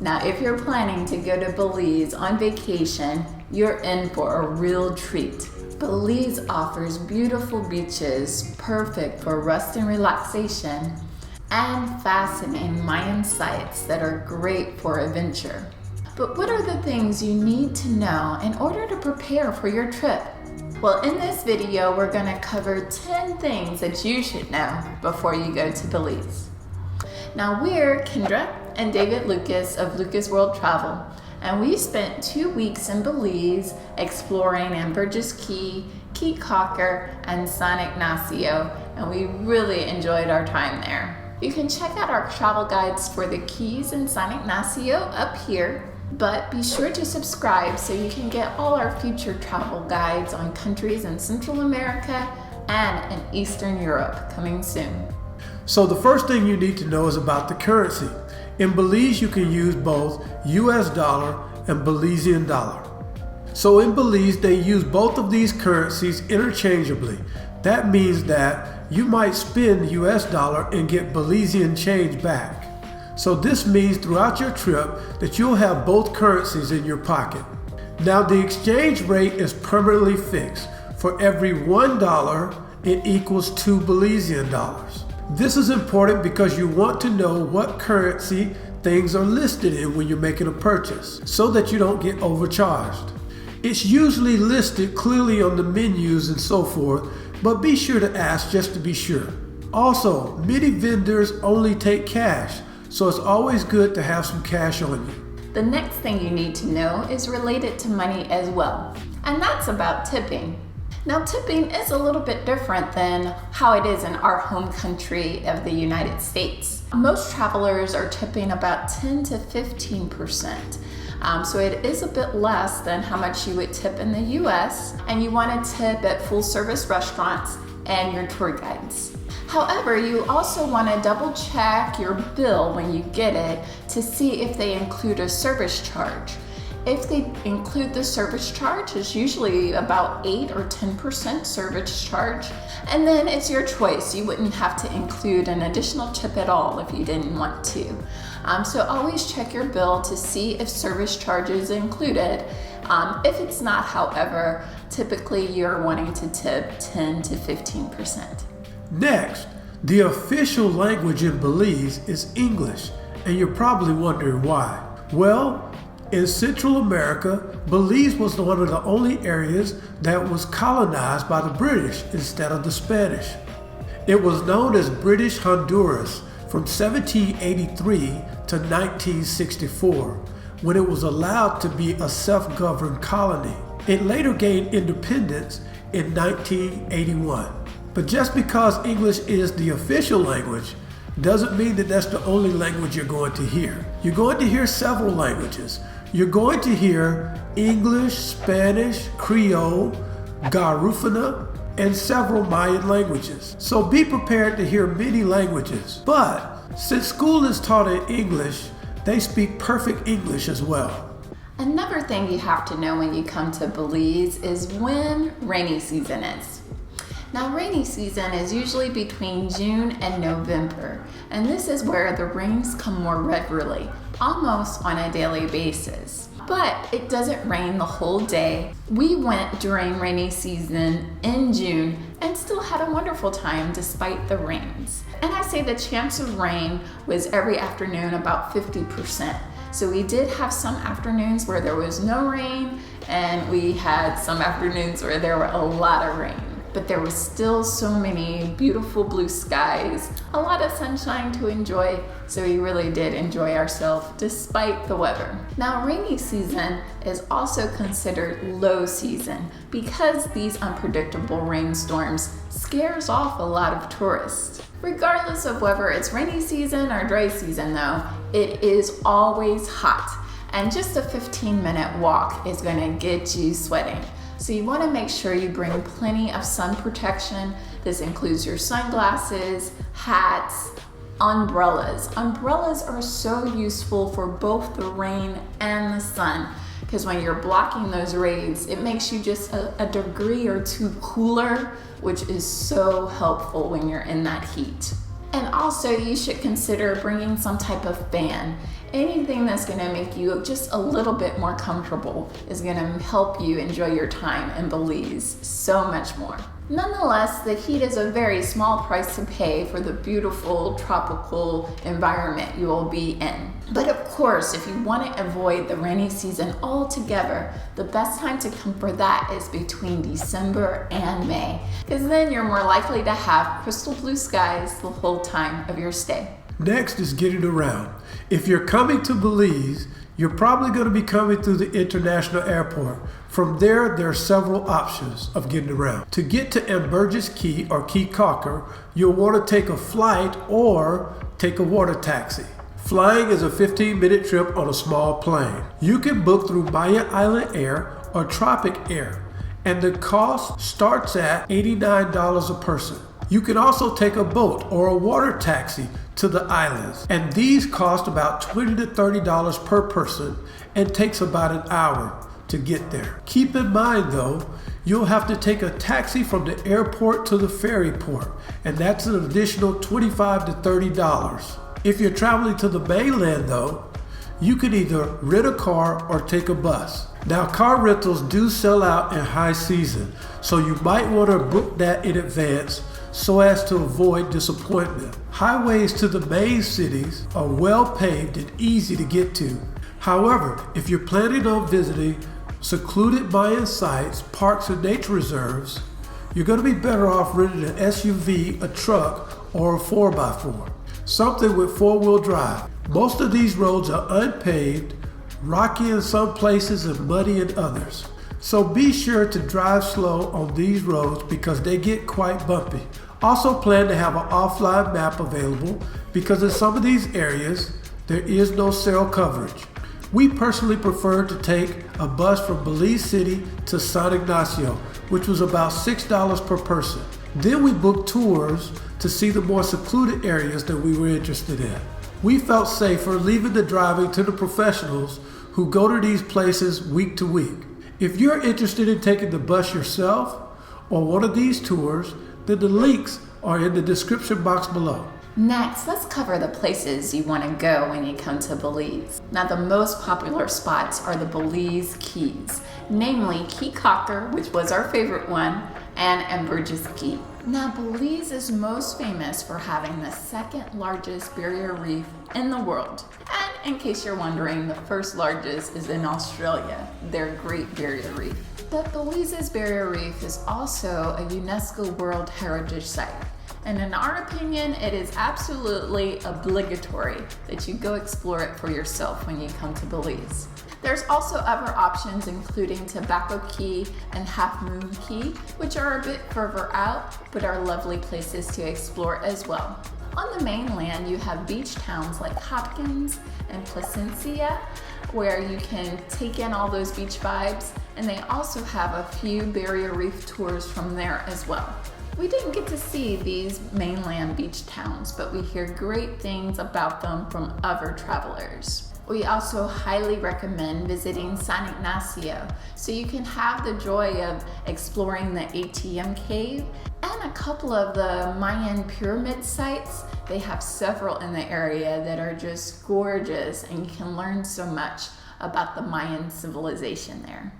Now, if you're planning to go to Belize on vacation, you're in for a real treat. Belize offers beautiful beaches, perfect for rest and relaxation, and fascinating Mayan sites that are great for adventure. But what are the things you need to know in order to prepare for your trip? Well, in this video, we're going to cover 10 things that you should know before you go to Belize. Now, we're Kendra and David Lucas of Lucas World Travel, and we spent 2 weeks in Belize exploring in Burgess Key, Key Cocker, and San Ignacio, and we really enjoyed our time there. You can check out our travel guides for the Keys and San Ignacio up here, but be sure to subscribe so you can get all our future travel guides on countries in Central America and in Eastern Europe coming soon. So the first thing you need to know is about the currency. In Belize, you can use both US dollar and Belizean dollar. So in Belize, they use both of these currencies interchangeably. That means that you might spend US dollar and get Belizean change back. So this means throughout your trip that you'll have both currencies in your pocket. Now the exchange rate is permanently fixed. For every $1, it equals 2 Belizean dollars. This is important because you want to know what currency things are listed in when you're making a purchase so that you don't get overcharged. It's usually listed clearly on the menus and so forth, but be sure to ask just to be sure. Also, many vendors only take cash, so it's always good to have some cash on you. The next thing you need to know is related to money as well, and that's about tipping. Now, tipping is a little bit different than how it is in our home country of the United States. Most travelers are tipping about 10 to 15%. So it is a bit less than how much you would tip in the US, and you want to tip at full service restaurants and your tour guides. However, you also want to double check your bill when you get it to see if they include a service charge. If they include the service charge, it's usually about 8 or 10% service charge, and then it's your choice. You wouldn't have to include an additional tip at all if you didn't want to. So always check your bill to see if service charge is included. If it's not, however, typically you're wanting to tip 10 to 15%. Next, the official language in Belize is English, and you're probably wondering why. Well, in Central America, Belize was one of the only areas that was colonized by the British instead of the Spanish. It was known as British Honduras from 1783 to 1964, when it was allowed to be a self-governed colony. It later gained independence in 1981. But just because English is the official language doesn't mean that that's the only language you're going to hear. You're going to hear several languages. You're going to hear English, Spanish, Creole, Garifuna, and several Mayan languages. So be prepared to hear many languages. But since school is taught in English, they speak perfect English as well. Another thing you have to know when you come to Belize is when rainy season is. Now, rainy season is usually between June and November, and this is where the rains come more regularly, almost on a daily basis. But it doesn't rain the whole day. We went during rainy season in June and still had a wonderful time despite the rains. And I say the chance of rain was every afternoon about 50%. So we did have some afternoons where there was no rain, and we had some afternoons where there were a lot of rain. But there was still so many beautiful blue skies, a lot of sunshine to enjoy, so we really did enjoy ourselves despite the weather. Now, rainy season is also considered low season because these unpredictable rainstorms scares off a lot of tourists. Regardless of whether it's rainy season or dry season though, it is always hot, and just a 15-minute walk is gonna get you sweating. So you want to make sure you bring plenty of sun protection. This includes your sunglasses, hats, umbrellas. Umbrellas are so useful for both the rain and the sun, because when you're blocking those rays, it makes you just a degree or two cooler, which is so helpful when you're in that heat. And also, you should consider bringing some type of fan. Anything that's going to make you just a little bit more comfortable is going to help you enjoy your time in Belize so much more. Nonetheless, the heat is a very small price to pay for the beautiful tropical environment you will be in. But of course, if you want to avoid the rainy season altogether, the best time to come for that is between December and May, because then you're more likely to have crystal blue skies the whole time of your stay. Next is getting around. If you're coming to Belize, you're probably going to be coming through the international airport. From there are several options of getting around. To get to Ambergris Caye or Caye Caulker, you'll want to take a flight or take a water taxi. Flying is a 15-minute trip on a small plane. You can book through Maya Island Air or Tropic Air, and the cost starts at $89 a person. You can also take a boat or a water taxi to the islands, and these cost about $20 to $30 per person and takes about an hour to get there. Keep in mind though, you'll have to take a taxi from the airport to the ferry port, and that's an additional $25 to $30. If you're traveling to the mainland though, you can either rent a car or take a bus. Now, car rentals do sell out in high season, so you might want to book that in advance so as to avoid disappointment. Highways to the main cities are well paved and easy to get to. However, if you're planning on visiting secluded Mayan sites, parks, and nature reserves, you're going to be better off renting an SUV, a truck, or a 4x4. Something with four-wheel drive. Most of these roads are unpaved, rocky in some places and muddy in others. So be sure to drive slow on these roads because they get quite bumpy. Also plan to have an offline map available because in some of these areas, there is no cell coverage. We personally prefer to take a bus from Belize City to San Ignacio, which was about $6 per person. Then we booked tours to see the more secluded areas that we were interested in. We felt safer leaving the driving to the professionals who go to these places week to week. If you're interested in taking the bus yourself or one of these tours, then the links are in the description box below. Next, let's cover the places you want to go when you come to Belize. Now, the most popular spots are the Belize Keys, namely Caye Caulker, which was our favorite one, and Ambergris Caye. Now, Belize is most famous for having the second largest barrier reef in the world. And in case you're wondering, the first largest is in Australia, their Great Barrier Reef. But Belize's barrier reef is also a UNESCO World Heritage Site. And in our opinion, it is absolutely obligatory that you go explore it for yourself when you come to Belize. There's also other options including Tobacco Caye and Half Moon Caye, which are a bit further out, but are lovely places to explore as well. On the mainland, you have beach towns like Hopkins and Placencia, where you can take in all those beach vibes, and they also have a few barrier reef tours from there as well. We didn't get to see these mainland beach towns, but we hear great things about them from other travelers. We also highly recommend visiting San Ignacio so you can have the joy of exploring the ATM cave and a couple of the Mayan pyramid sites. They have several in the area that are just gorgeous, and you can learn so much about the Mayan civilization there.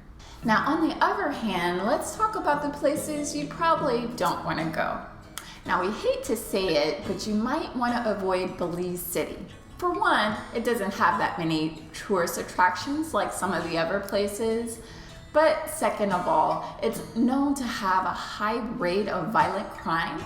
Now, on the other hand, let's talk about the places you probably don't want to go. Now, we hate to say it, but you might want to avoid Belize City. For one, it doesn't have that many tourist attractions like some of the other places. But second of all, it's known to have a high rate of violent crime.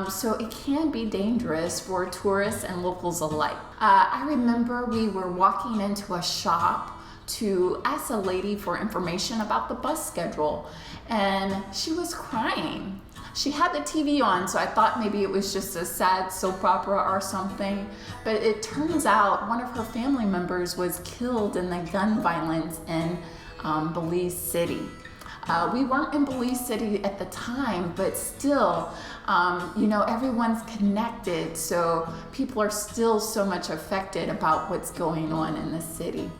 So it can be dangerous for tourists and locals alike. I remember we were walking into a shop to ask a lady for information about the bus schedule, and she was crying. She had the TV on, so I thought maybe it was just a sad soap opera or something, but it turns out one of her family members was killed in the gun violence in Belize City. We weren't in Belize City at the time, but still, everyone's connected, so people are still so much affected about what's going on in the city.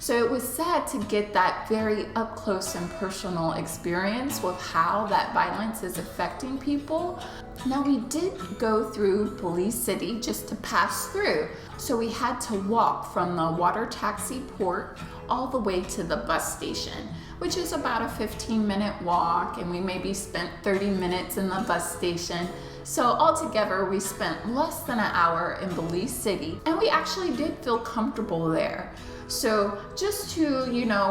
So it was sad to get that very up close and personal experience with how that violence is affecting people. Now we did go through Belize City just to pass through, so we had to walk from the water taxi port all the way to the bus station, which is about a 15-minute walk, and we maybe spent 30 minutes in the bus station. So altogether, we spent less than an hour in Belize City, and we actually did feel comfortable there. So just to,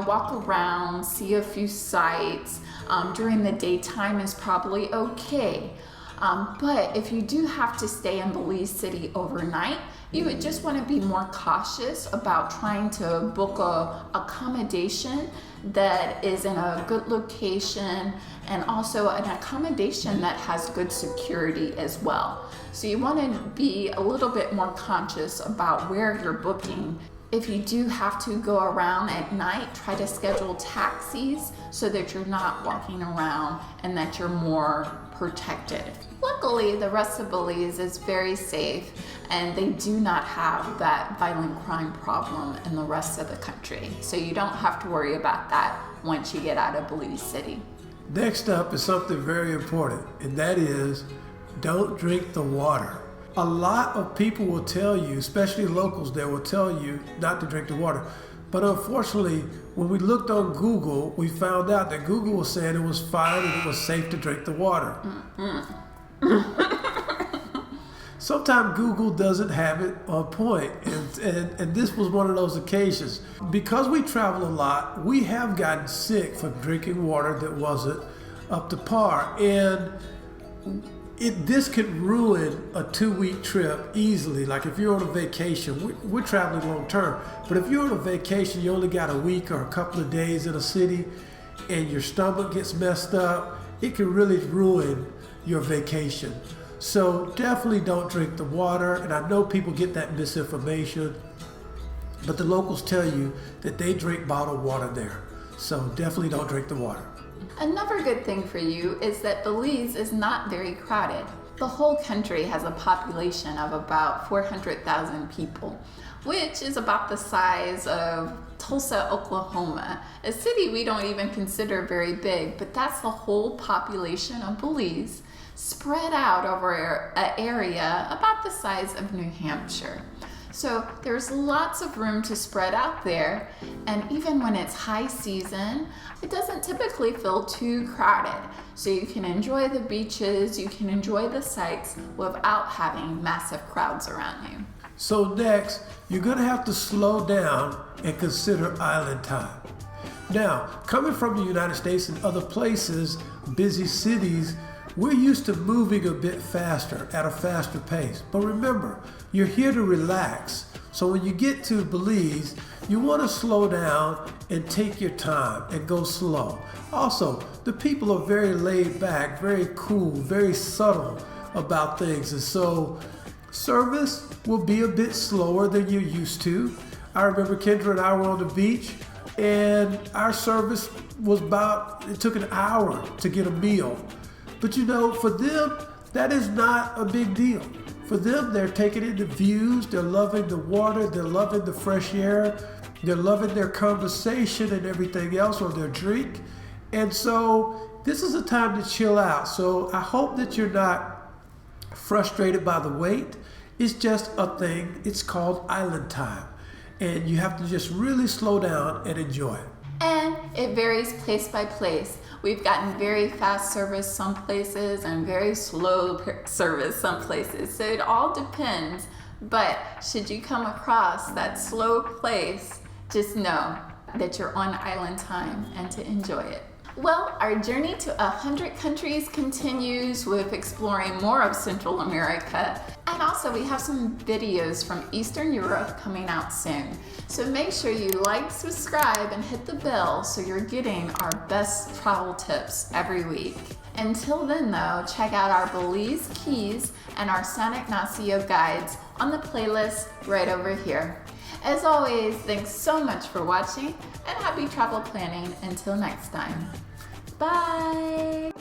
walk around, see a few sights during the daytime is probably okay. But if you do have to stay in Belize City overnight, you would just want to be more cautious about trying to book a accommodation that is in a good location, and also an accommodation that has good security as well. So you want to be a little bit more conscious about where you're booking. If you do have to go around at night, try to schedule taxis so that you're not walking around and that you're more protected. Luckily, the rest of Belize is very safe, and they do not have that violent crime problem in the rest of the country. So you don't have to worry about that once you get out of Belize City. Next up is something very important, and that is don't drink the water. A lot of people will tell you, especially locals, they will tell you not to drink the water. But unfortunately, when we looked on Google, we found out that Google was saying it was fine and it was safe to drink the water. Sometimes Google doesn't have it on point, and this was one of those occasions. Because we travel a lot, we have gotten sick from drinking water that wasn't up to par, and this could ruin a 2-week trip easily. Like if you're on a vacation, we're traveling long term, but if you're on a vacation, you only got a week or a couple of days in a city, and your stomach gets messed up, it can really ruin your vacation. So definitely don't drink the water. And I know people get that misinformation, but the locals tell you that they drink bottled water there. So definitely don't drink the water. Another good thing for you is that Belize is not very crowded. The whole country has a population of about 400,000 people, which is about the size of Tulsa, Oklahoma, a city we don't even consider very big, but that's the whole population of Belize, spread out over an area about the size of New Hampshire. So there's lots of room to spread out there, and even when it's high season, it doesn't typically feel too crowded. So you can enjoy the beaches, you can enjoy the sights without having massive crowds around you. So next, you're gonna have to slow down and consider island time. Now, coming from the United States and other places, busy cities, we're used to moving a bit faster, at a faster pace. But remember, you're here to relax. So when you get to Belize, you want to slow down and take your time and go slow. Also, the people are very laid back, very cool, very subtle about things. And so service will be a bit slower than you're used to. I remember Kendra and I were on the beach, and our service was it took an hour to get a meal. But for them, that is not a big deal. For them, they're taking in the views, they're loving the water, they're loving the fresh air, they're loving their conversation and everything else, or their drink. And so this is a time to chill out. So I hope that you're not frustrated by the wait. It's just a thing. It's called island time. And you have to just really slow down and enjoy it. And it varies place by place. We've gotten very fast service some places and very slow service some places. So it all depends. But should you come across that slow place, just know that you're on island time and to enjoy it. Well, our journey to 100 countries continues with exploring more of Central America. And also we have some videos from Eastern Europe coming out soon. So make sure you like, subscribe, and hit the bell so you're getting our best travel tips every week. Until then though, check out our Belize Keys and our San Ignacio guides on the playlist right over here. As always, thanks so much for watching and happy travel planning until next time. Bye!